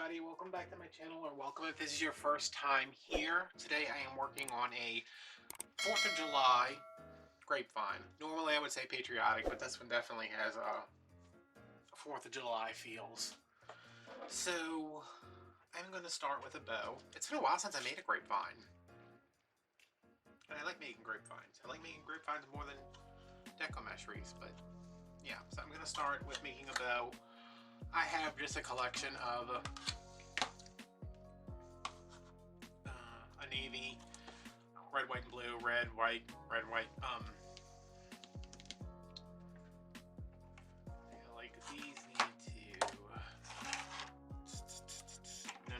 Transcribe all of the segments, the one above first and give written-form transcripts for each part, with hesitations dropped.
everybody, welcome back to my channel, or welcome if this is your first time here. Today I am working on a 4th of July grapevine. Normally I would say patriotic, but this one definitely has a 4th of July feels. So I'm going to start with a bow. It's been a while since I made a grapevine. And I like making grapevines. I like making grapevines more than deco mesh wreaths, but yeah. So I'm going to start with making a bow. I have just a collection of a navy, red, white, and blue, red, white, like these need to, no.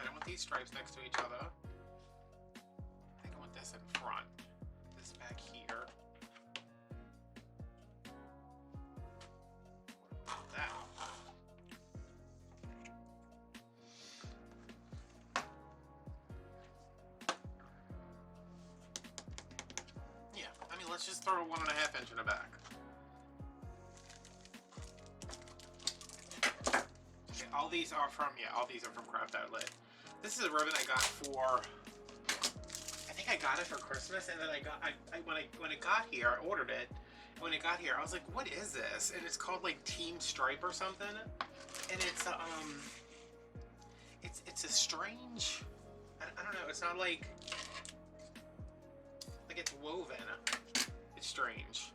I don't want these stripes next to each other. I think I want this in front, this back here. Let's just throw a 1.5 inch in the back. Okay, all these are from Craft Outlet. This is a ribbon I got for, I think I got it for Christmas, and then when it got here, I ordered it. And when it got here, I was like, what is this? And it's called like Team Stripe or something. And it's a strange, I don't know, it's not like it's woven. It's strange.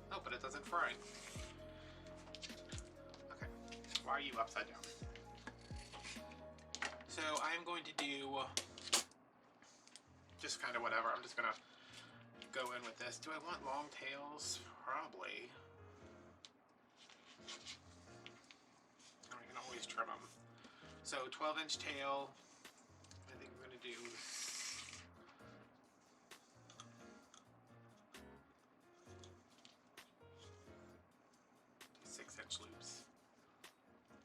Oh, but it doesn't fray. Okay, why are you upside down? So I'm going to do just kind of whatever. I'm just gonna go in with this. Do I want long tails? Probably. I can always trim them. So 12-inch tail. I think I'm gonna do 6-inch loops.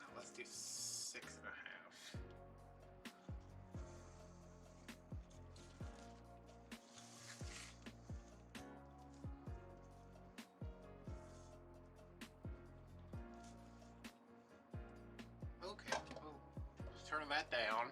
Now let's do 6.5. Okay, we'll turn that down.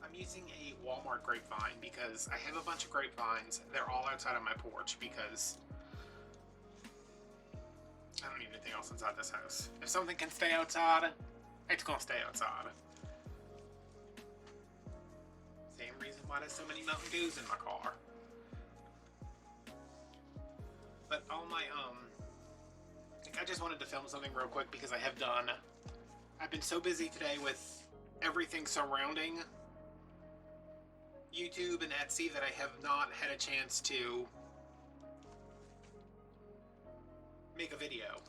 I'm using a Walmart grapevine because I have a bunch of grapevines. They're all outside of my porch because I don't need anything else inside this house. If something can stay outside, it's gonna stay outside. Same reason why there's so many Mountain Dews in my car. But all my I just wanted to film something real quick because I've been so busy today with everything surrounding YouTube and Etsy that I have not had a chance to make a video.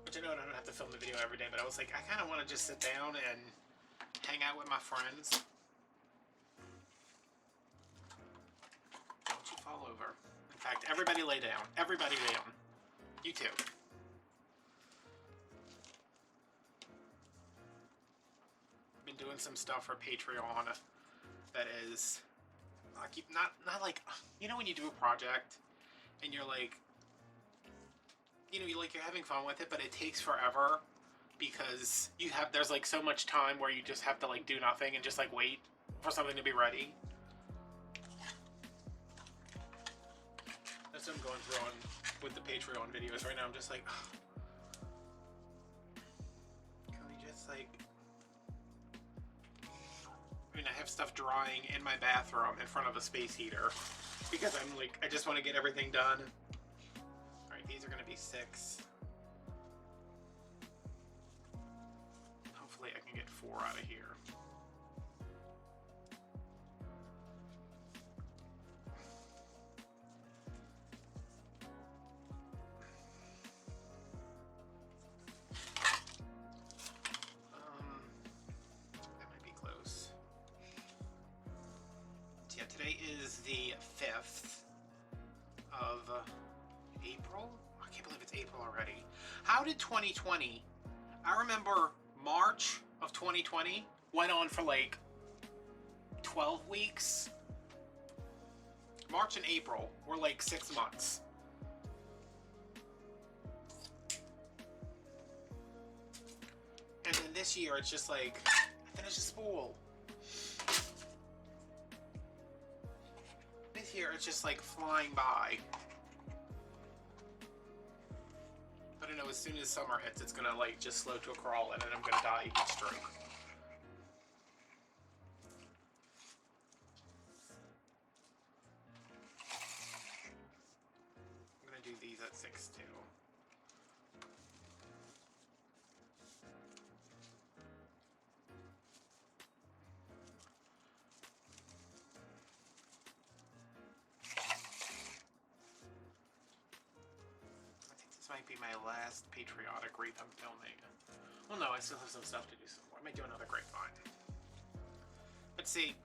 Which I know I don't have to film the video every day, but I was like, I kind of want to just sit down and hang out with my friends. Don't you fall over. In fact, everybody lay down. Everybody down. You too. I've been doing some stuff for Patreon that is not like, you know, when you do a project and you're like, you know, you're having fun with it, but it takes forever because there's like so much time where you just have to like do nothing and just like wait for something to be ready. That's what I'm going through with the Patreon videos right now. I'm just like, can we just like, I mean, I have stuff drying in my bathroom in front of a space heater because I'm like, I just want to get everything done. All right, these are going to be 6. Hopefully I can get 4 out of here. Today is the 5th of April. I can't believe it's April already. How did 2020, I remember March of 2020 went on for like 12 weeks. March and April were like 6 months. And then this year it's just like, I finished a spool. This year it's just like flying by. But I know as soon as summer hits, it's gonna like just slow to a crawl, and then I'm gonna die each stroke. I'm gonna do these at 6 too. Might be my last Patriotic Wreath I'm filming. Well, no, I still have some stuff to do somewhere. I might do another Grapevine. But see,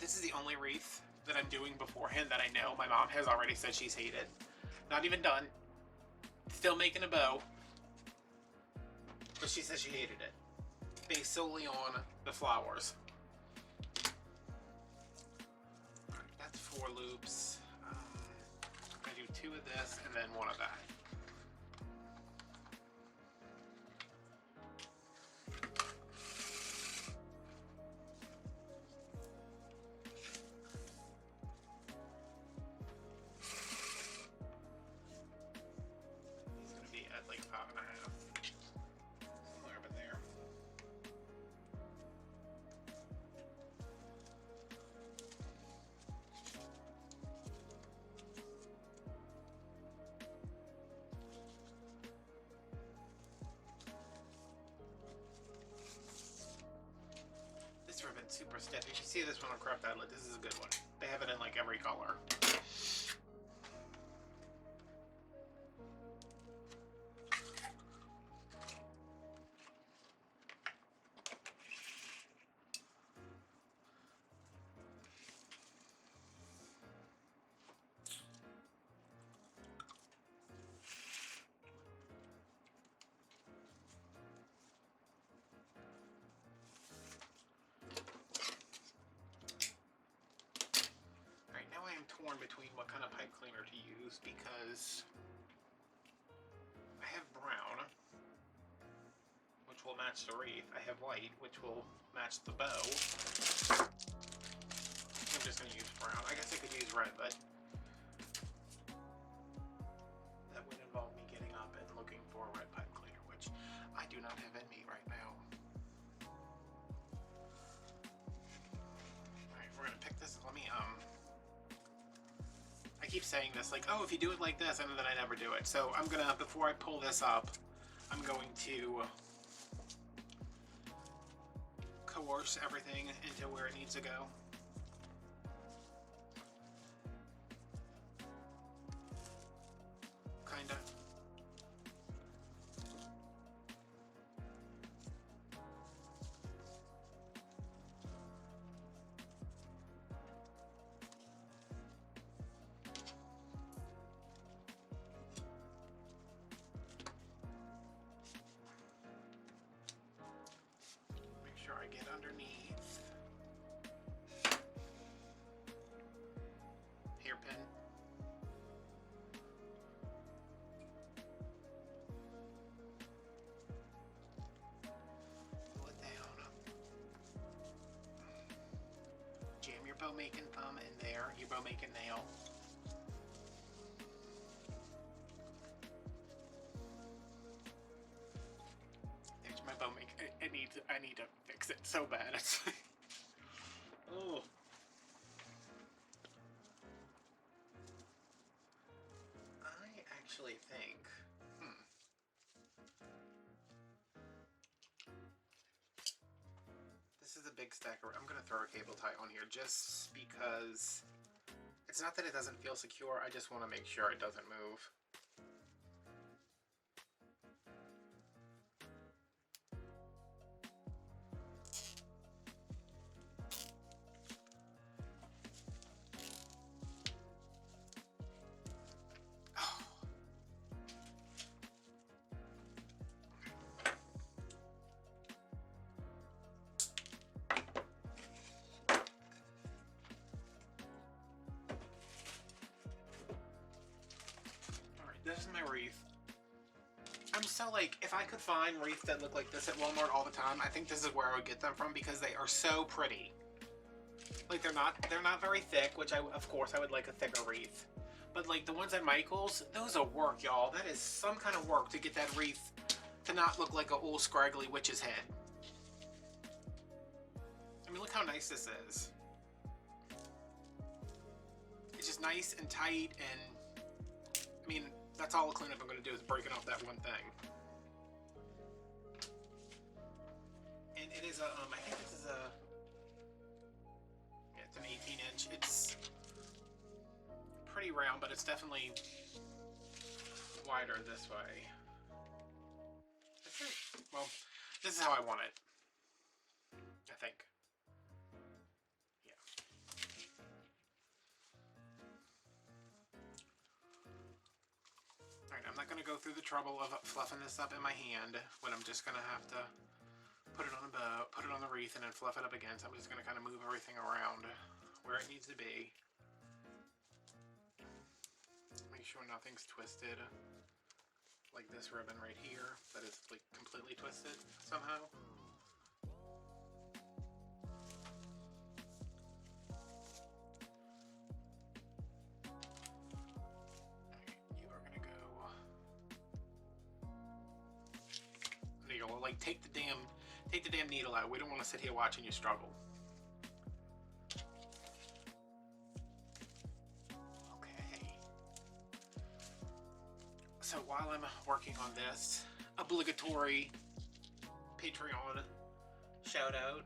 this is the only wreath that I'm doing beforehand that I know my mom has already said she's hated. Not even done. Still making a bow. But she says she hated it. Based solely on the flowers. Alright, that's 4 loops. I'm going to do 2 of this and then 1 of that. Ribbon super stiff. If you see this one on Craft Outlet, this is a good one. They have it in like every color. Torn between what kind of pipe cleaner to use because I have brown, which will match the wreath. I have white, which will match the bow. I'm just going to use brown. I guess I could use red, but that would involve me getting up and looking for a red pipe cleaner, which I do not have in me right now. Alright, we're going to pick this. Let me, I keep saying this, like, oh, if you do it like this, and then I never do it. So I'm gonna, before I pull this up, I'm going to coerce everything into where it needs to go. Kinda. I get underneath. Hairpin. Pull it down. Jam your bow making thumb in there, your bow making nail. There's my bow making. I need to fix it so bad. It's like, oh. I actually think, this is a big stack. I'm gonna throw a cable tie on here just because it's not that it doesn't feel secure. I just want to make sure it doesn't move. This is my wreath. I'm so like, if I could find wreaths that look like this at Walmart all the time, I think this is where I would get them from because they are so pretty. Like they're not very thick, which of course I would like a thicker wreath. But like the ones at Michael's, those are work, y'all. That is some kind of work to get that wreath to not look like an old scraggly witch's head. I mean, look how nice this is. It's just nice and tight, and I mean, that's all the cleanup I'm going to do is breaking off that one thing. And it is a, I think this is a, yeah, it's an 18-inch. It's pretty round, but it's definitely wider this way. That's it. Well, this is how I want it, I think. Alright, I'm not going to go through the trouble of fluffing this up in my hand when I'm just going to have to put it on a bow, put it on the wreath, and then fluff it up again. So I'm just going to kind of move everything around where it needs to be. Make sure nothing's twisted. Like this ribbon right here that is like completely twisted somehow. Like take the damn needle out. We don't want to sit here watching you struggle. Okay. So while I'm working on this, obligatory Patreon shout out.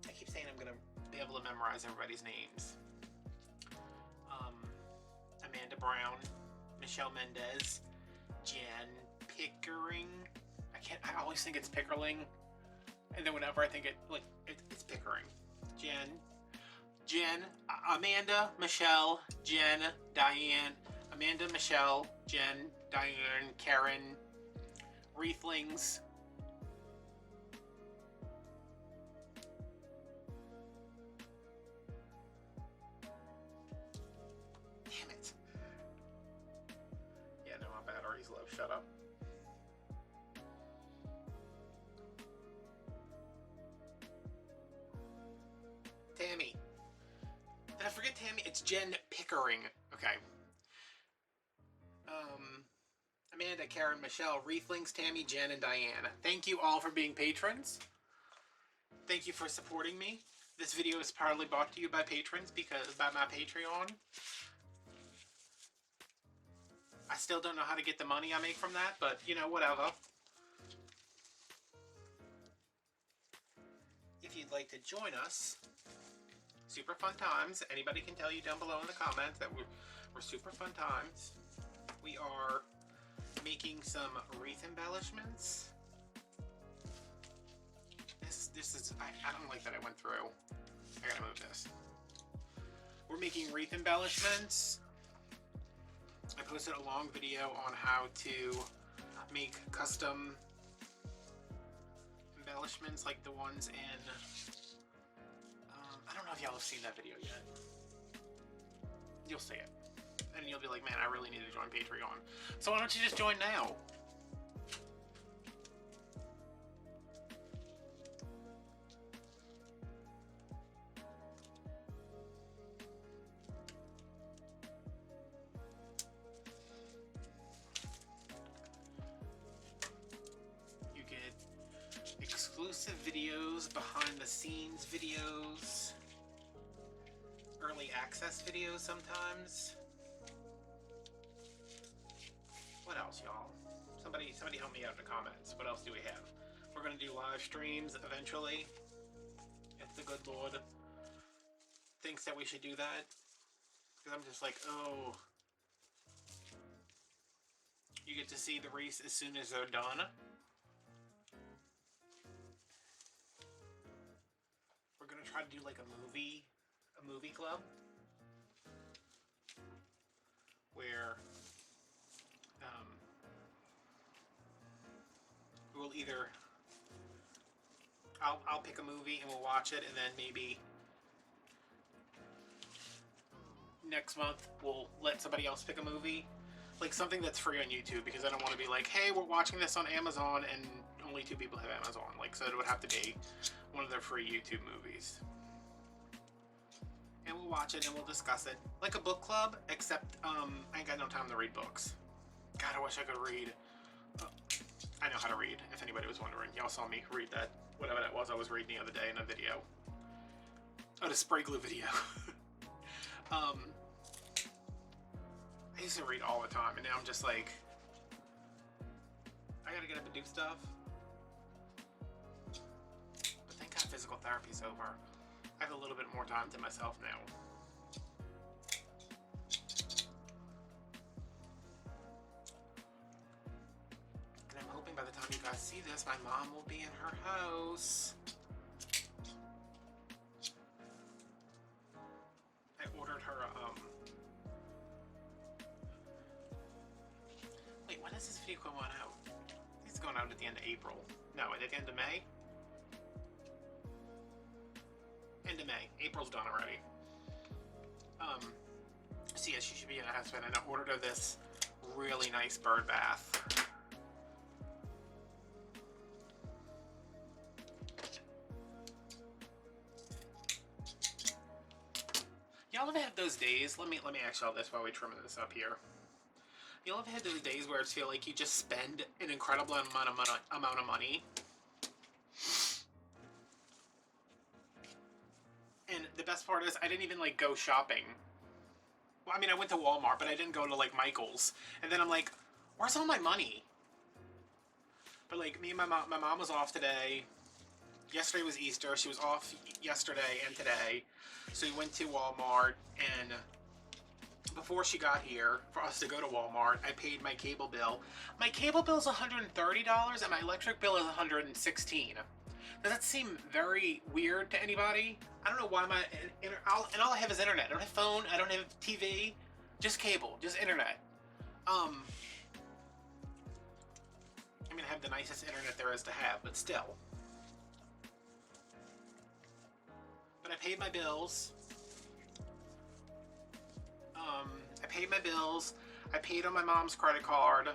I keep saying I'm gonna be able to memorize everybody's names. Amanda Brown, Michelle Mendez, Jen Pickering. I always think it's Pickerling, and then whenever I think it's Pickering. Jen, Amanda, Michelle, Jen, Diane, Amanda, Michelle, Jen, Diane, Karen, Wreathlings. Damn it. Yeah, no, my battery's low. Shut up. Tammy. Did I forget Tammy? It's Jen Pickering. Okay. Amanda, Karen, Michelle, Wreathlings, Tammy, Jen, and Diane. Thank you all for being patrons. Thank you for supporting me. This video is partly brought to you by patrons by my Patreon. I still don't know how to get the money I make from that, but you know, whatever. If you'd like to join us, super fun times. Anybody can tell you down below in the comments that we're super fun times. We are making some wreath embellishments. This is, I don't like that I went through. I gotta move this. We're making wreath embellishments. I posted a long video on how to make custom embellishments like the ones in, I don't know if y'all have seen that video yet. You'll see it. And you'll be like, man, I really need to join Patreon. So why don't you just join now? You get exclusive videos, behind the scenes videos, early access videos sometimes. What else, y'all? Somebody help me out in the comments. What else do we have? We're gonna do live streams eventually. If the good Lord thinks that we should do that. Because I'm just like, oh. You get to see the wreaths as soon as they're done. We're gonna try to do like a movie club. Where we'll either, I'll pick a movie and we'll watch it, and then maybe next month we'll let somebody else pick a movie, like something that's free on YouTube, because I don't want to be like, hey, we're watching this on Amazon and only 2 people have Amazon. Like, so it would have to be one of their free YouTube movies. And we'll watch it and we'll discuss it. Like a book club, except I ain't got no time to read books. God, I wish I could read. I know how to read, if anybody was wondering. Y'all saw me read that, whatever that was I was reading the other day in a video. Oh, the spray glue video. I used to read all the time, and now I'm just like, I gotta get up and do stuff. But thank God physical therapy's over. I have a little bit more time to myself now. And I'm hoping by the time you guys see this, my mom will be in her house. I ordered her, wait, when is this video going out? I think it's going out at the end of April. No, at the end of May? End of May. April's done already. So yeah, she should be in a house, and I ordered her this really nice bird bath. Y'all ever had those days? Let me ask y'all this while we trim this up here. Y'all ever had those days where it feel like you just spend an incredible amount of money? And the best part is, I didn't even like go shopping. Well, I mean, I went to Walmart, but I didn't go to like Michael's. And then I'm like, where's all my money? But like, me and my mom was off today. Yesterday was Easter. She was off yesterday and today. So we went to Walmart, and before she got here, for us to go to Walmart, I paid my cable bill. My cable bill is $130, and my electric bill is $116. Does that seem very weird to anybody? I don't know why and all I have is internet. I don't have phone, I don't have TV, just cable, just internet. I mean, I have the nicest internet there is to have, but still. But I paid my bills. I paid my bills. I paid on my mom's credit card.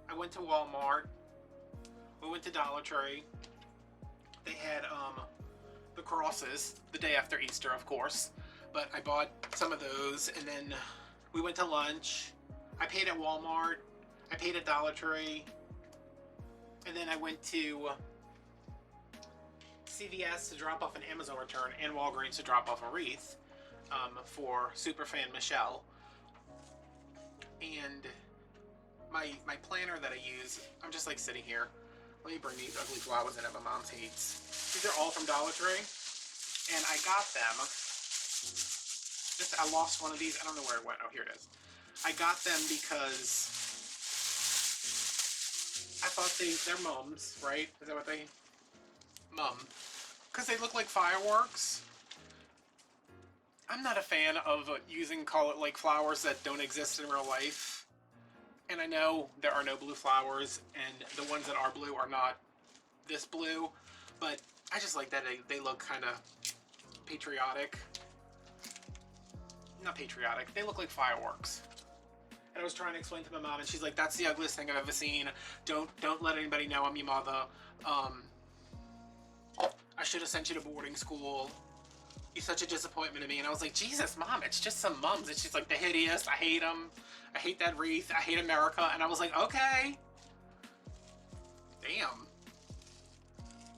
I went to Walmart. We went to Dollar Tree. They had the crosses the day after Easter, of course. But I bought some of those, and then we went to lunch. I paid at Walmart. I paid at Dollar Tree. And then I went to CVS to drop off an Amazon return, and Walgreens to drop off a wreath for Superfan Michelle. And my planner that I use, I'm just like sitting here. Let me bring these ugly flowers in that my mom hates. These are all from Dollar Tree, and I got them. I lost one of these. I don't know where it went. Oh, here it is. I got them because I thought they're mums, right? Is that what they? Mum. Because they look like fireworks. I'm not a fan of using like flowers that don't exist in real life. And I know there are no blue flowers, and the ones that are blue are not this blue, but I just like that they look kind of patriotic. Not patriotic, they look like fireworks. And I was trying to explain to my mom, and she's like, that's the ugliest thing I've ever seen. Don't let anybody know I'm your mother. I should have sent you to boarding school. You're such a disappointment to me. And I was like, Jesus, Mom, it's just some mums. It's just like the hideous. I hate them. I hate that wreath. I hate America. And I was like, okay. Damn.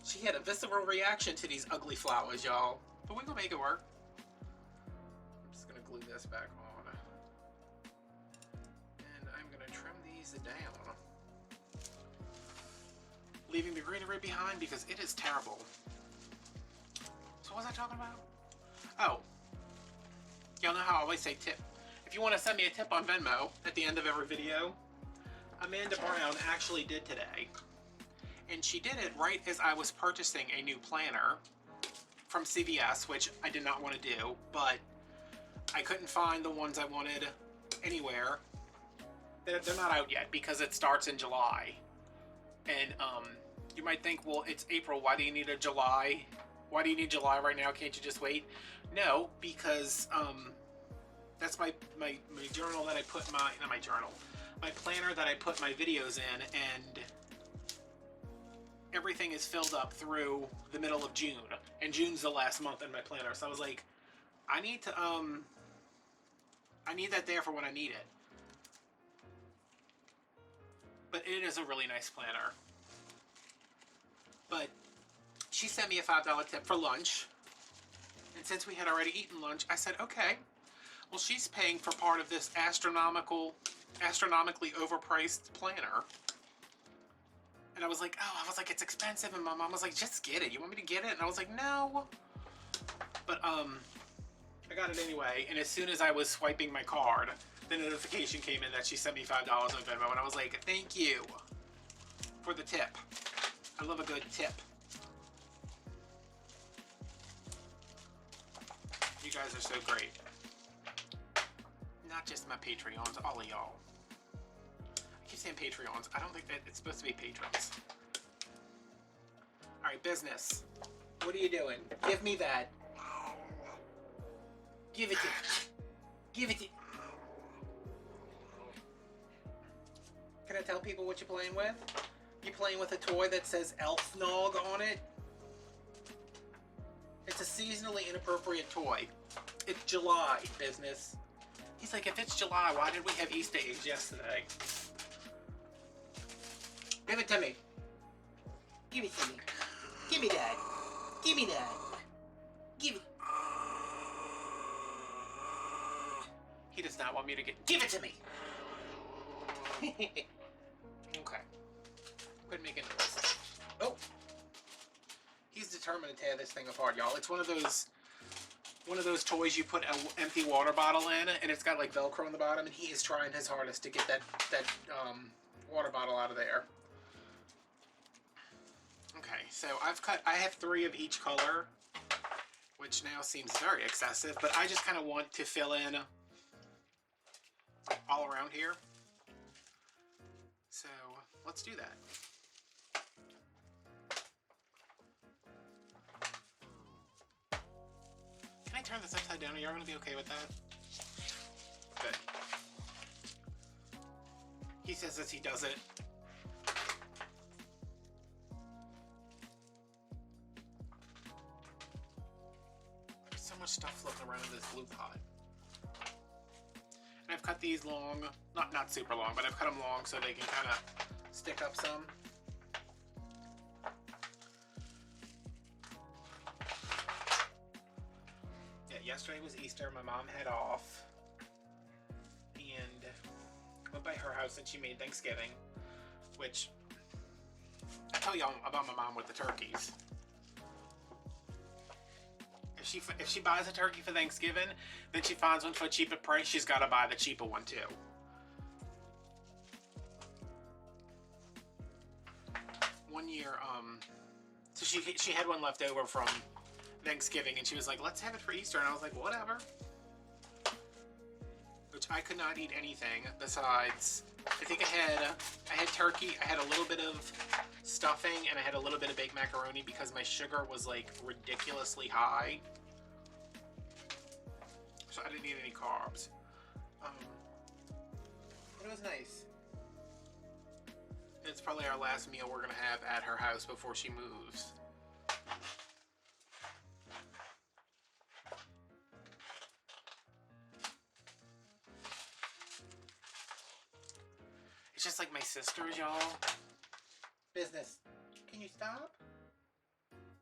She had a visceral reaction to these ugly flowers, y'all. But we're gonna make it work. I'm just gonna glue this back on. And I'm gonna trim these down. Leaving the greenery behind because it is terrible. So what was I talking about? Oh. Y'all know how I always say tip. If you want to send me a tip on Venmo at the end of every video, Amanda Brown actually did today. And she did it right as I was purchasing a new planner from CVS, which I did not want to do, but I couldn't find the ones I wanted anywhere. They're not out yet because it starts in July. And You might think, well, it's April. Why do you need a July? Why do you need July right now? Can't you just wait? No, because that's my journal that I put not my journal, my planner that I put my videos in, and everything is filled up through the middle of June, and June's the last month in my planner. So I was like, I need that there for when I need it. But it is a really nice planner. But she sent me a $5 tip for lunch. And since we had already eaten lunch, I said, okay, well, she's paying for part of this astronomically overpriced planner. And I was like, it's expensive. And my mom was like, just get it. You want me to get it? And I was like, no. But I got it anyway. And as soon as I was swiping my card, the notification came in that she sent me $5 on Venmo. And I was like, thank you for the tip. I love a good tip. You guys are so great. Not just my Patreons, all of y'all. I keep saying Patreons. I don't think that it's supposed to be patrons. Alright, business. What are you doing? Give me that. Give it to me. Give it to me. Can I tell people what you're playing with? You're playing with a toy that says Elf Nog on it. It's a seasonally inappropriate toy. It's July, business. He's like, if it's July, why did we have Easter eggs yesterday? Give it to me. Give it to me. Give me that. Give me that. Give it. He does not want me to get... Give it to me! Okay. Quit making noise. Oh! He's determined to tear this thing apart, y'all. It's one of those toys you put an empty water bottle in, and it's got like Velcro on the bottom, and he is trying his hardest to get that water bottle out of there. Okay, so I have 3 of each color, which now seems very excessive, but I just kind of want to fill in all around here. So let's do that. Can I turn this upside down? Are you going to be okay with that? Good. He says as he does it. There's so much stuff floating around in this glue pot. And I've cut these long, not super long, but I've cut them long so they can kind of stick up some. Yeah, yesterday was Easter. My mom had off and went by her house and she made Thanksgiving, which I tell y'all about my mom with the turkeys. If she buys a turkey for Thanksgiving, then she finds one for a cheaper price, she's got to buy the cheaper one too. One year, so she had one left over from Thanksgiving, and she was like, let's have it for Easter, and I was like, whatever. Which I could not eat anything besides, I think I had turkey, I had a little bit of stuffing, and I had a little bit of baked macaroni because my sugar was like ridiculously high. So I didn't eat any carbs. But it was nice. It's probably our last meal we're gonna have at her house before she moves. It's just like my sisters, y'all. Business. Can you stop?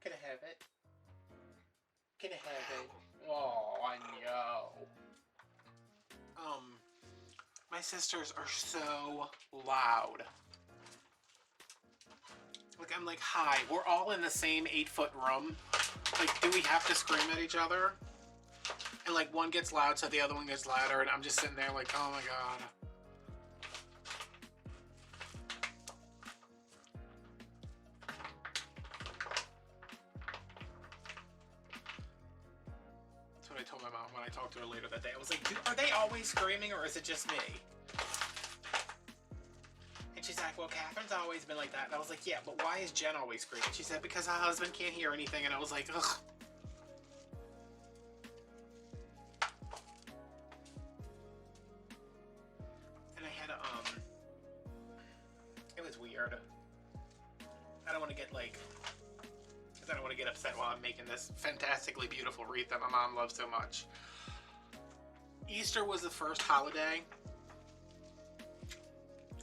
Can I have it? Can I have it? Oh, I know. My sisters are so loud. Like, I'm like, hi, we're all in the same 8-foot room. Like, do we have to scream at each other? And like, one gets loud, so the other one gets louder, and I'm just sitting there like, oh my god. That's what I told my mom when I talked to her later that day. I was like, are they always screaming, or is it just me? And she's like, well, Catherine's always been like that. And I was like, yeah, but why is Jen always screaming? She said, because her husband can't hear anything. And I was like, ugh. And I had it was weird. I don't want to get like, because I don't want to get upset while I'm making this fantastically beautiful wreath that my mom loves so much. Easter was the first holiday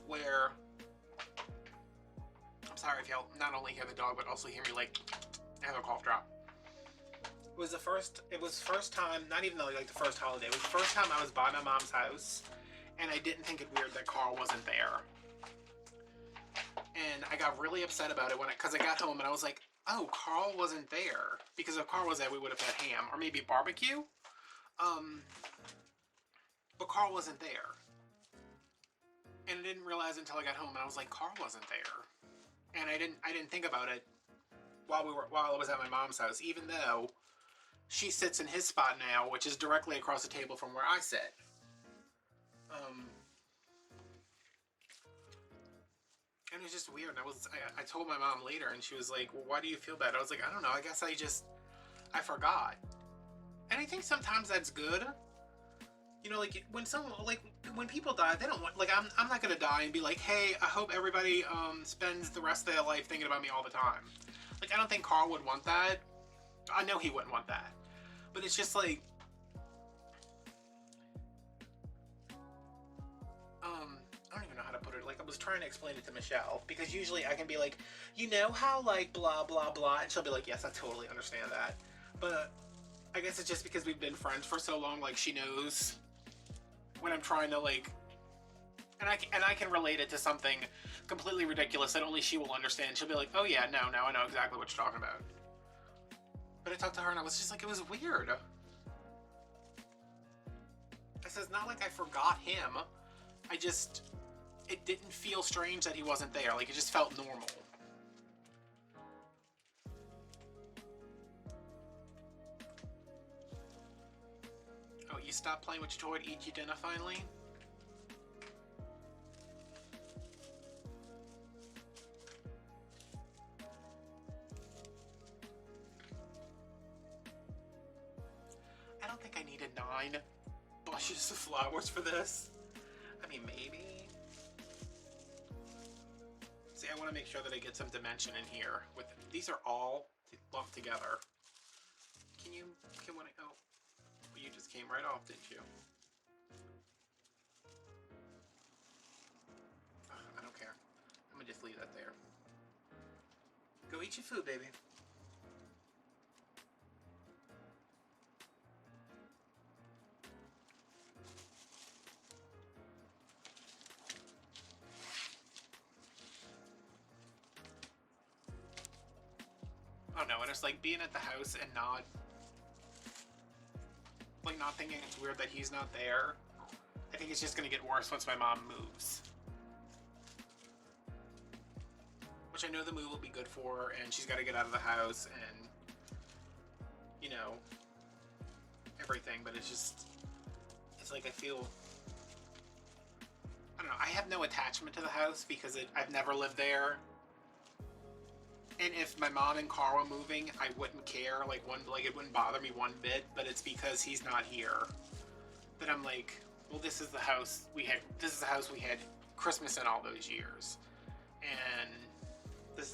where, I'm sorry if y'all not only hear the dog, but also hear me like have a cough drop. It was first time, not even though like the first holiday, it was the first time I was by my mom's house, and I didn't think it weird that Carl wasn't there. And I got really upset about it because I got home and I was like, oh, Carl wasn't there. Because if Carl was there, we would have had ham or maybe barbecue. But Carl wasn't there. And I didn't realize until I got home and I was like, Carl wasn't there. And I didn't think about it while I was at my mom's house, even though she sits in his spot now, which is directly across the table from where I sit. And it was just weird. And I told my mom later, and she was like, well, why do you feel bad? I was like, I don't know. I guess I forgot. And I think sometimes that's good. You know, like when people die, they don't want, like, I'm not gonna die and be like, hey, I hope everybody spends the rest of their life thinking about me all the time. Like, I don't think Carl would want that. I know he wouldn't want that. But it's just like, I don't even know how to put it. Like, I was trying to explain it to Michelle, because usually I can be like, you know how, like, blah, blah, blah, and she'll be like, yes, I totally understand that. But I guess it's just because we've been friends for so long, like, she knows when I'm trying to, like, and I can relate it to something completely ridiculous that only she will understand. She'll be like, oh yeah, no, I know exactly what you're talking about. But I talked to her and I was just like, it was weird. I said, it's not like I forgot him. It didn't feel strange that he wasn't there. Like, it just felt normal. Oh, you stopped playing with your toy to eat your dinner finally? I don't think I needed 9 bushes of flowers for this. I mean, maybe. See, I want to make sure that I get some dimension in here. These are all lumped together. Oh, you just came right off, didn't you? I don't care. I'm gonna just leave that there. Go eat your food, baby. Oh no, and it's like being at the house and not thinking it's weird that he's not there. I think it's just gonna get worse once my mom moves. Which I know the move will be good for her, and she's got to get out of the house and, you know, everything, but it's like I feel, I don't know, I have no attachment to the house because I've never lived there. And if my mom and Carl were moving, I wouldn't care, it wouldn't bother me one bit, but it's because he's not here that I'm like, well, this is the house we had Christmas in all those years. And this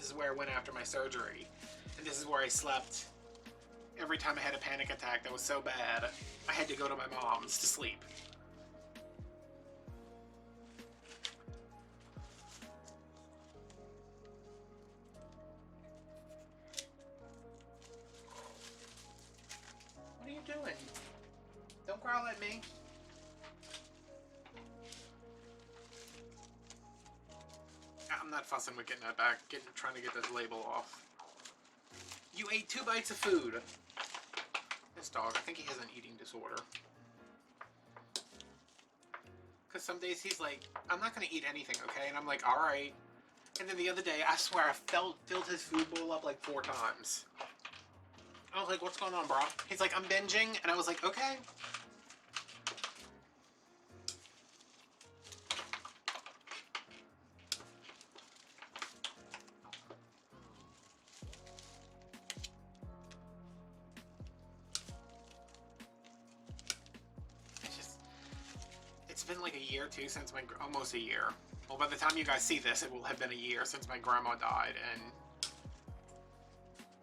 is where I went after my surgery. And this is where I slept every time I had a panic attack that was so bad, I had to go to my mom's to sleep. What are you doing? Don't growl at me. I'm not fussing with getting that back, trying to get this label off. You ate 2 bites of food. This dog, I think he has an eating disorder. Because some days he's like, I'm not going to eat anything, okay? And I'm like, alright. And then the other day, I swear, I filled his food bowl up like 4 times. I was like, what's going on, bro? He's like, I'm binging. And I was like, okay. been like a year too since almost a year. Well, by the time you guys see this, it will have been a year since my grandma died, and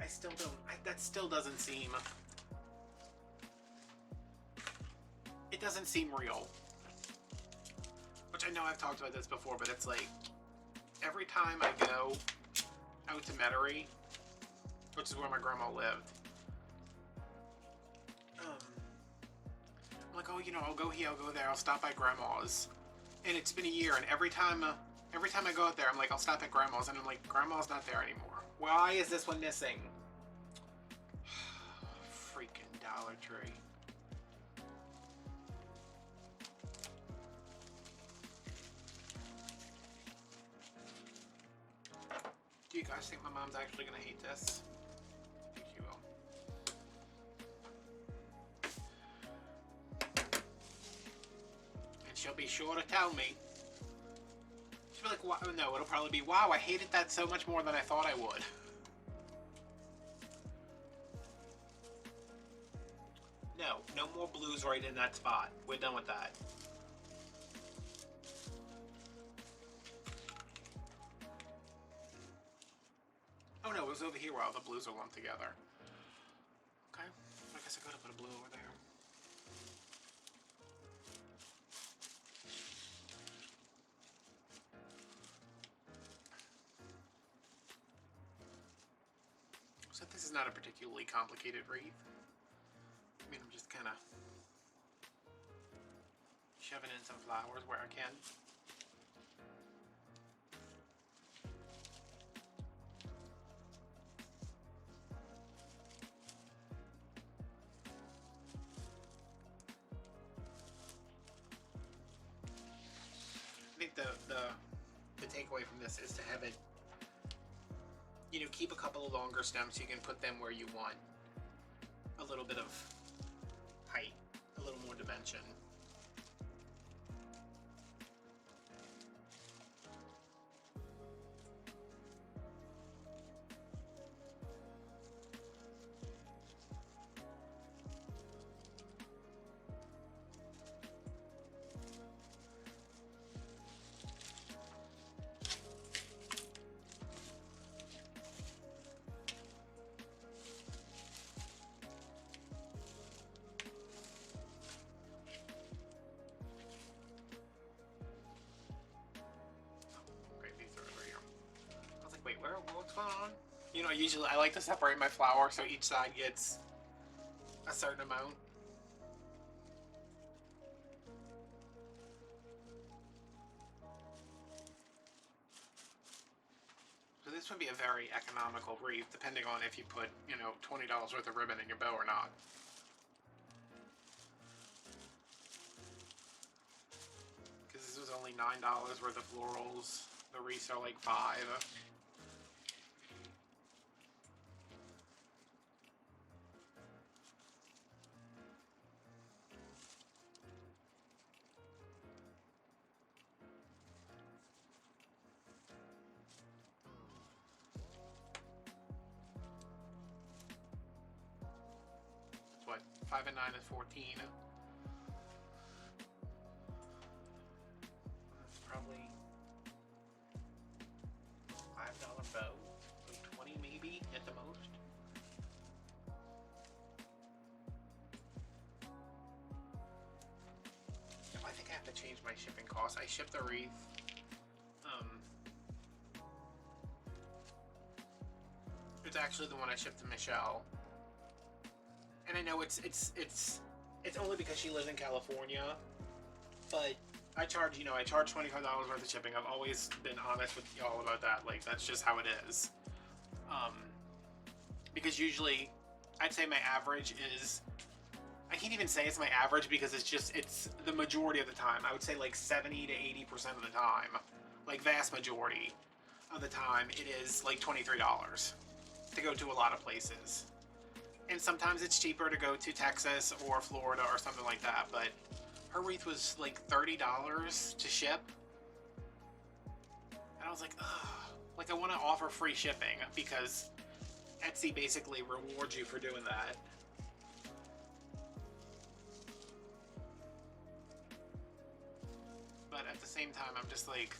I still don't, that still doesn't seem, it doesn't seem real. Which I know I've talked about this before, but it's like, every time I go out to Metairie, which is where my grandma lived, I'm like, oh, you know, I'll go here, I'll go there, I'll stop by grandma's. And it's been a year, and every time I go out there, I'm like, I'll stop at grandma's, and I'm like, grandma's not there anymore. Why is this one missing? Freaking Dollar Tree. Do you guys think my mom's actually gonna hate this? I think she will. And she'll be sure to tell me. She'll be like, wow, no, it'll probably be, wow, I hated that so much more than I thought I would. No, no more blues right in that spot. We're done with that. Oh no, it was over here where all the blues are lumped together. Okay, I guess I gotta put a blue over there. So this is not a particularly complicated wreath. I mean, I'm just kind of shoving in some flowers where I can. I think the takeaway from this is to have it, you know, keep a couple of longer stems so you can put them where you want a little bit of height, a little more dimension. Wait, what's going on? You know, usually I like to separate my flour so each side gets a certain amount. So this would be a very economical wreath, depending on if you put, you know, $20 worth of ribbon in your bow or not. Because this was only $9 worth of florals. The wreaths are like $5. What, 5 and 9 is 14. That's probably $5 bow, like 20 maybe at the most. I think I have to change my shipping costs. I shipped the wreath. It's actually the one I shipped to Michelle. And I know it's only because she lives in California, but I charge, you know, I charge $25 worth of shipping. I've always been honest with y'all about that. Like, that's just how it is. Because usually, I'd say my average is, I can't even say it's my average because it's the majority of the time. I would say like 70 to 80% of the time, like vast majority of the time, it is like $23 to go to a lot of places. And sometimes it's cheaper to go to Texas or Florida or something like that, but her wreath was like $30 to ship. And I was like, ugh. Like, I want to offer free shipping because Etsy basically rewards you for doing that. same time, I'm just like,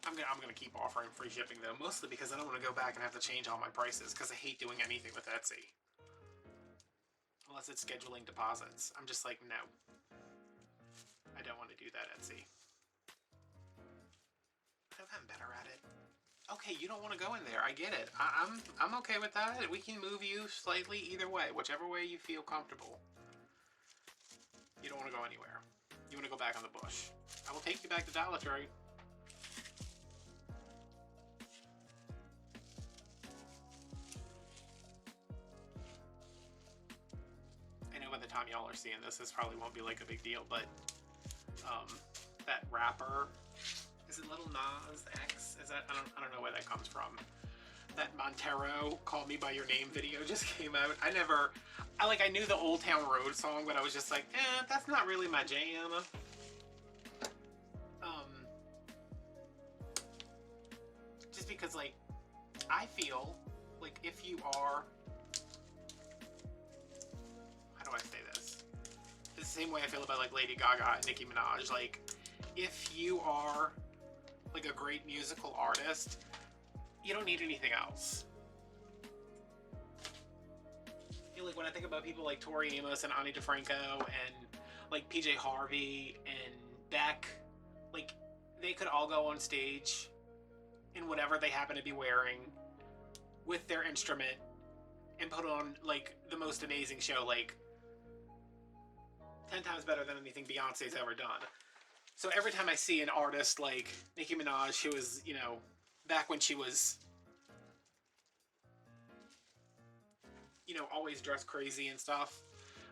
I'm gonna keep offering free shipping though, mostly because I don't want to go back and have to change all my prices, because I hate doing anything with Etsy. Unless it's scheduling deposits. I'm just like, no. I don't want to do that, Etsy. I've gotten better at it. Okay, you don't want to go in there. I get it. I'm okay with that. We can move you slightly either way, whichever way you feel comfortable. You don't want to go anywhere. You want to go back on the bush. I will take you back to Dollar Tree. I know by the time y'all are seeing this probably won't be like a big deal, but that rapper, is it Little Nas X? Is that, I don't know where that comes from. That Montero Call Me By Your Name video just came out. I knew the Old Town Road song, but I was just like, that's not really my jam. Just because, like, I feel like if you are, how do I say this? It's the same way I feel about like Lady Gaga and Nicki Minaj. Like, if you are like a great musical artist, you don't need anything else. You know, like when I think about people like Tori Amos and Ani DeFranco and like PJ Harvey and Beck, like they could all go on stage in whatever they happen to be wearing with their instrument and put on like the most amazing show, like 10 times better than anything Beyonce's ever done. So every time I see an artist like Nicki Minaj, who was, you know, back when she was, you know, always dressed crazy and stuff,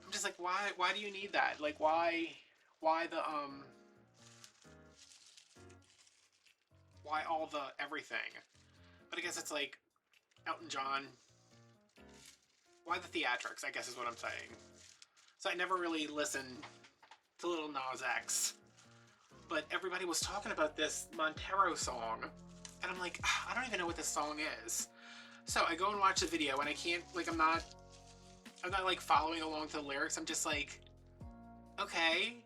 I'm just like, why do you need that? Like, why all the everything? But I guess it's like Elton John. Why the theatrics, I guess is what I'm saying. So I never really listened to Little Nas X. But everybody was talking about this Montero song. And I'm like, I don't even know what this song is. So I go and watch the video and I can't, like, I'm not like following along to the lyrics. I'm just like, okay.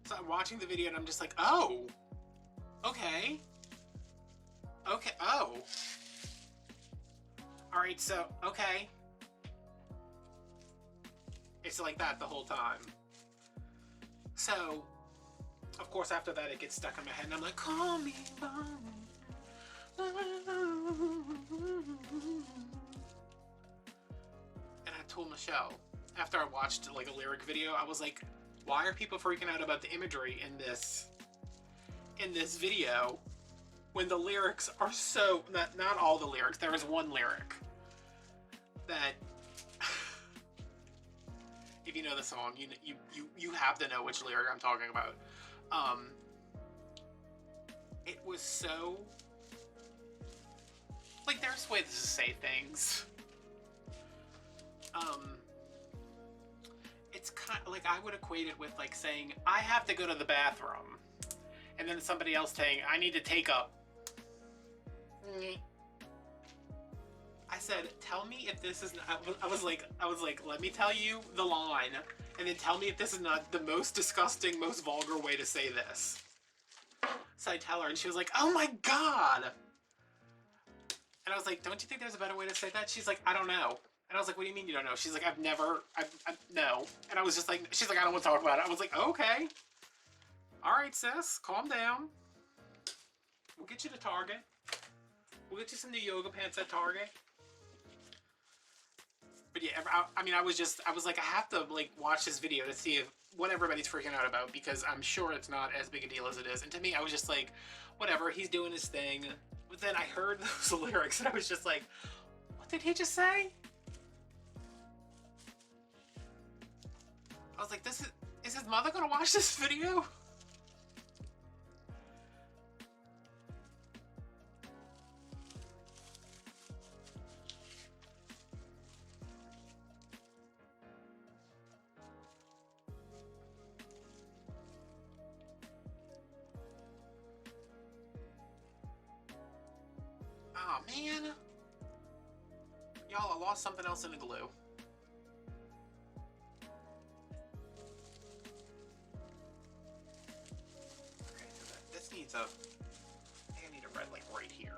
So I'm watching the video and I'm just like, oh, okay. Okay, oh. Alright, so, okay. It's like that the whole time. So, of course, after that, it gets stuck in my head, and I'm like, call me by. And I told Michelle, after I watched like a lyric video, I was like, why are people freaking out about the imagery in this video when the lyrics are so, not all the lyrics, there is one lyric that, if you know the song, you have to know which lyric I'm talking about. It was so, like, there's ways to say things. It's kind of like, I would equate it with like saying, I have to go to the bathroom, and then somebody else saying, I need to take a. I said, tell me if this is not, I was like, let me tell you the line, and then tell me if this is not the most disgusting, most vulgar way to say this. So I tell her, and she was like, oh my god! And I was like, don't you think there's a better way to say that? She's like, I don't know. And I was like, what do you mean you don't know? She's like, no. And I was just like, she's like, I don't want to talk about it. I was like, okay. Alright, sis, calm down. We'll get you to Target. We'll get you some new yoga pants at Target. But yeah, I mean, I was like, I have to like watch this video to see what everybody's freaking out about, because I'm sure it's not as big a deal as it is. And to me, I was just like, whatever, he's doing his thing. But then I heard those lyrics and I was just like, what did he just say? I was like, is his mother gonna watch this video? Oh man. Y'all, I lost something else in the glue. I think I need a red like right here.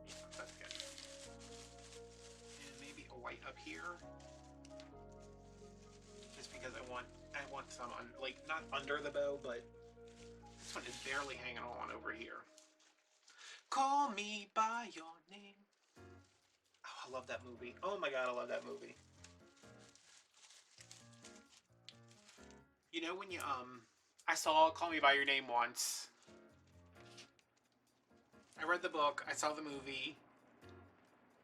Yeah, that's good. And maybe a white up here. Just because I want some like not under the bow, but this one is barely hanging on over here. Call me by your name. Oh, I love that movie. Oh my god, I love that movie. You know when you I saw Call Me by Your Name once. I read the book, I saw the movie.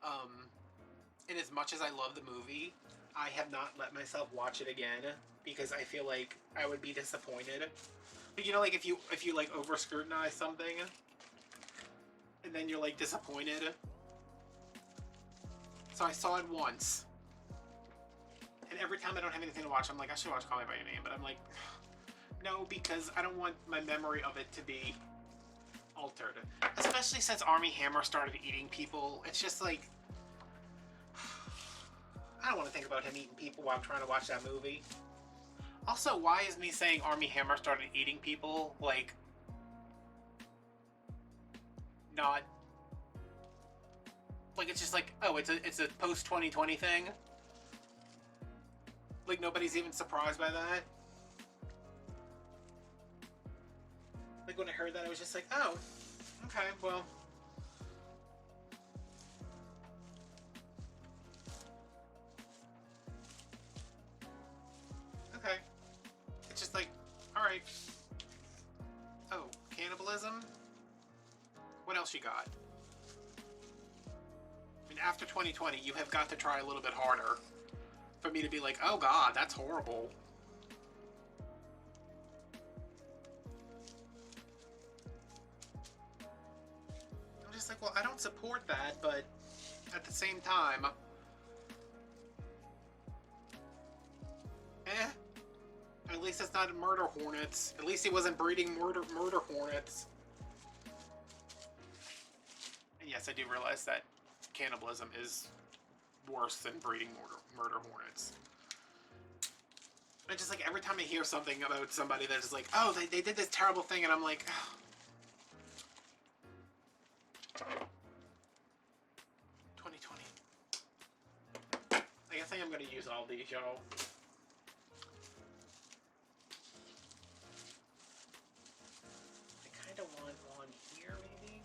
And as much as I love the movie, I have not let myself watch it again because I feel like I would be disappointed. But you know, like if you like over scrutinize something and then you're like disappointed. So I saw it once. And every time I don't have anything to watch, I'm like, I should watch Call Me by Your Name. But I'm like, no, because I don't want my memory of it to be altered. Especially since Armie Hammer started eating people. It's just like, I don't want to think about him eating people while I'm trying to watch that movie. Also, why is me saying Armie Hammer started eating people, like, not, like, it's just like, oh, it's a post-2020 thing? Like, nobody's even surprised by that? Like, when I heard that, I was just like, oh, okay, well. Okay. It's just like, alright. Oh, cannibalism? What else you got? I mean, after 2020, you have got to try a little bit harder for me to be like, oh god, that's horrible. I'm just like, well, I don't support that, but at the same time, at least it's not murder hornets. At least he wasn't breeding murder hornets. And yes, I do realize that cannibalism is worse than breeding murder hornets. And just like every time I hear something about somebody that's just like, oh, they did this terrible thing, and I'm like, oh. 2020. I think I'm gonna use all these, y'all. I kind of want one here, maybe.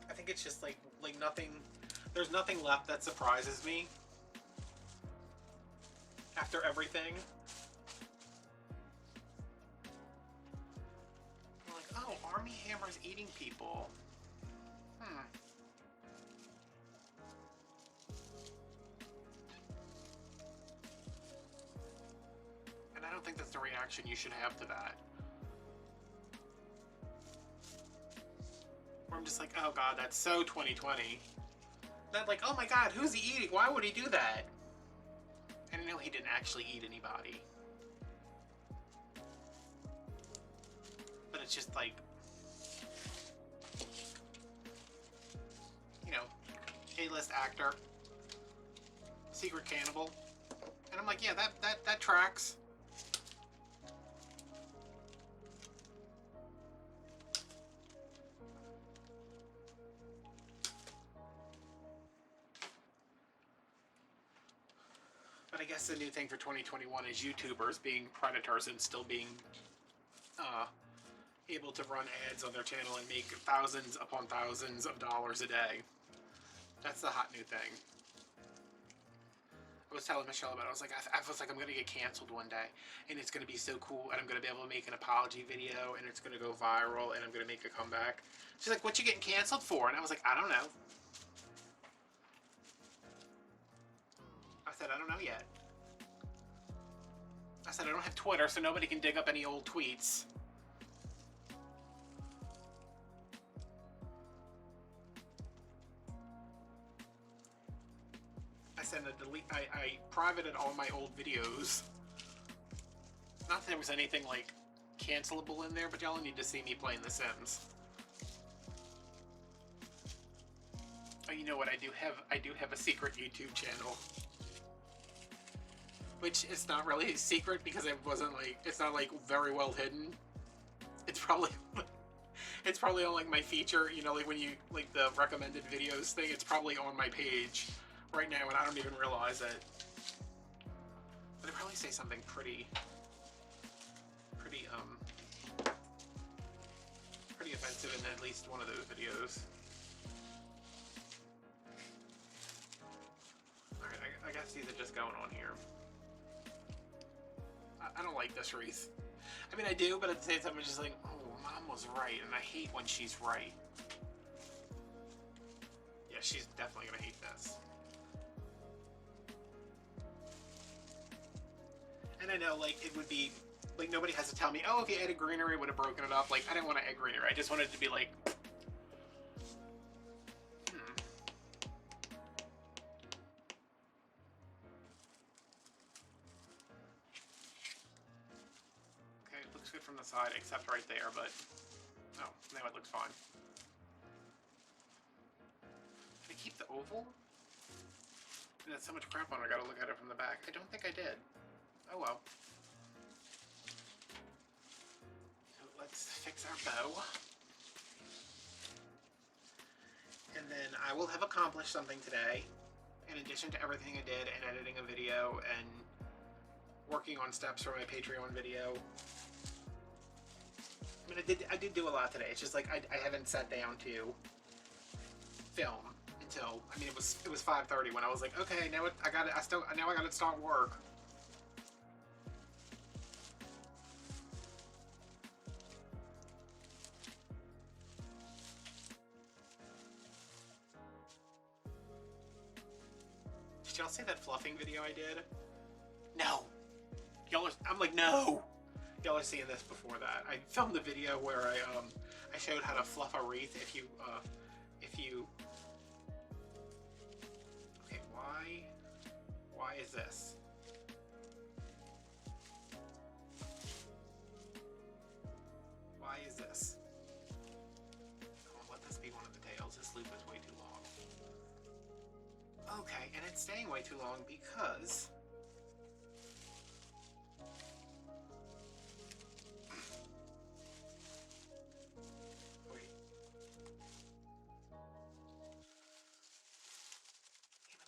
I think it's just like nothing. There's nothing left that surprises me after everything. I'm like, oh, Armie Hammer's eating people. And I don't think that's the reaction you should have to that. Where I'm just like, oh god, that's so 2020. Not like, oh my god, who's he eating? Why would he do that? And I know he didn't actually eat anybody. But it's just like, you know, A-list actor, secret cannibal. And I'm like, yeah, that tracks. But I guess the new thing for 2021 is YouTubers being predators and still being able to run ads on their channel and make thousands upon thousands of dollars a day. That's the hot new thing. I was telling Michelle about it. I was like, I'm gonna get canceled one day, and it's gonna be so cool, and I'm gonna be able to make an apology video, and it's gonna go viral, and I'm gonna make a comeback. She's like, what you getting canceled for? And I was like, I don't know. I said, I don't know yet. I said, I don't have Twitter, so nobody can dig up any old tweets. I said, I privated all my old videos. Not there was anything like cancelable in there, but y'all need to see me playing The Sims. Oh, you know what? I do have a secret YouTube channel, which is not really a secret because it wasn't like, it's not like very well hidden. It's probably it's probably on like my feature, you know, like when you like the recommended videos thing. It's probably on my page right now, and I don't even realize it. But I probably say something pretty offensive in at least one of those videos. Alright, I guess these are just going on here. I don't like this wreath. I mean, I do, but at the same time, I'm just like, oh, Mom was right, and I hate when she's right. Yeah, she's definitely gonna hate this. And I know, like, it would be, like, nobody has to tell me, oh, if you added greenery, it would have broken it up. Like, I didn't want to add greenery. I just wanted it to be like, Okay, it looks good from the side, except right there, but, no, now it looks fine. Did I keep the oval? There's so much crap on it, I gotta look at it from the back. I don't think I did. Oh well. So let's fix our bow. And then I will have accomplished something today, in addition to everything I did and editing a video and working on steps for my Patreon video. I mean, I did do a lot today. It's just like I haven't sat down to film until, I mean, it was 5:30 when I was like, okay, now I gotta start work. Did y'all see that fluffing video I did? No. I'm like, no. Y'all are seeing this before that. I filmed a video where I showed how to fluff a wreath if you okay, why is this? Why is this? Come on, let this be one of the tails. This loop is way too long. Okay, and it's staying way too long because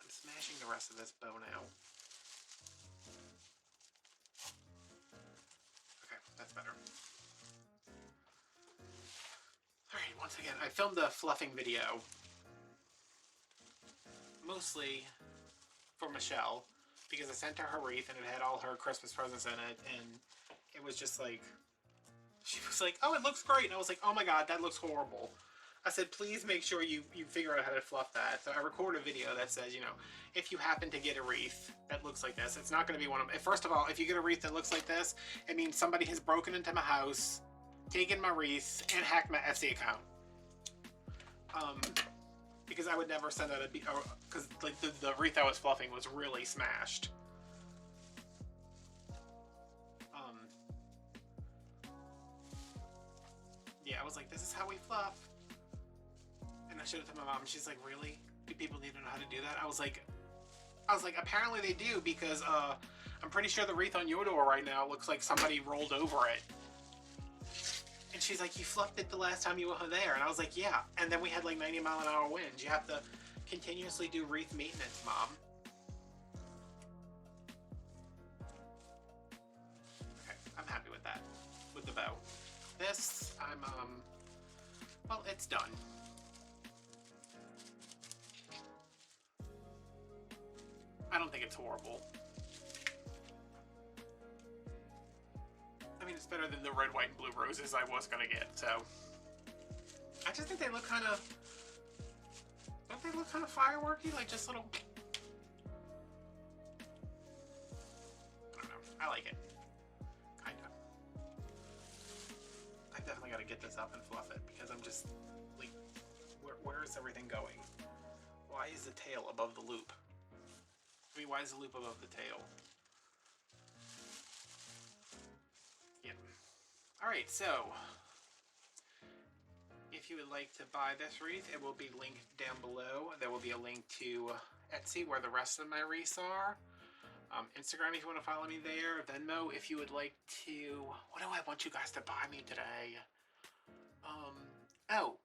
smashing the rest of this bow now. Okay, that's better. Alright, once again, I filmed a fluffing video. Mostly for Michelle, because I sent her her wreath and it had all her Christmas presents in it, and it was just like, she was like, oh, it looks great, and I was like, oh my god, that looks horrible. I said, please make sure you figure out how to fluff that. So I recorded a video that says, you know, if you happen to get a wreath that looks like this, it's not going to be one of them. First of all, if you get a wreath that looks like this, it means somebody has broken into my house, taken my wreath, and hacked my Etsy account. Because I would never send out a, because like the wreath I was fluffing was really smashed. Yeah, I was like, this is how we fluff. And I showed it to my mom, and she's like, really? Do people need to know how to do that? I was like, apparently they do, because I'm pretty sure the wreath on your door right now looks like somebody rolled over it. And she's like, you fluffed it the last time you were there. And I was like, yeah. And then we had like 90-mile-an-hour winds. You have to continuously do wreath maintenance, Mom. Okay, I'm happy with that, with the bow. This, well, it's done. I don't think it's horrible. I mean, it's better than the red, white, and blue roses I was gonna get, so. I just think they look kind of, don't they look kind of fireworky? Like just little, I don't know, I like it. Kinda. I definitely gotta get this up and fluff it, because I'm just, like, where is everything going? Why is the tail above the loop? I mean, why is the loop above the tail? Alright, so if you would like to buy this wreath, it will be linked down below. There will be a link to Etsy where the rest of my wreaths are. Instagram if you want to follow me there. Venmo if you would like to... What do I want you guys to buy me today? Oh.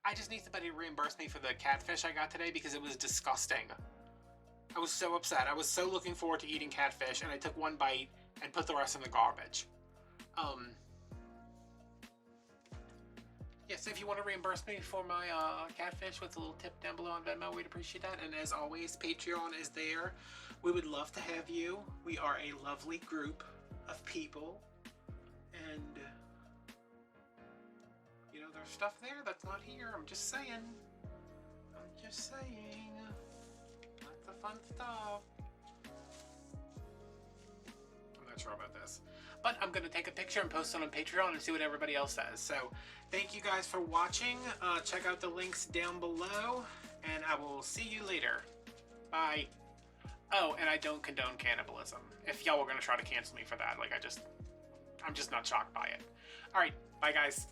I just need somebody to reimburse me for the catfish I got today because it was disgusting. I was so upset. I was so looking forward to eating catfish, and I took one bite and put the rest in the garbage. Yes, if you want to reimburse me for my catfish with a little tip down below on Venmo, we'd appreciate that. And as always, Patreon is there. We would love to have you. We are a lovely group of people. And, you know, there's stuff there that's not here. I'm just saying. I'm just saying. Lots of fun stuff. I'm not sure about this. But I'm going to take a picture and post it on Patreon and see what everybody else says. So, thank you guys for watching. Check out the links down below. And I will see you later. Bye. Oh, and I don't condone cannibalism. If y'all were going to try to cancel me for that, like I'm just not shocked by it. Alright, bye guys.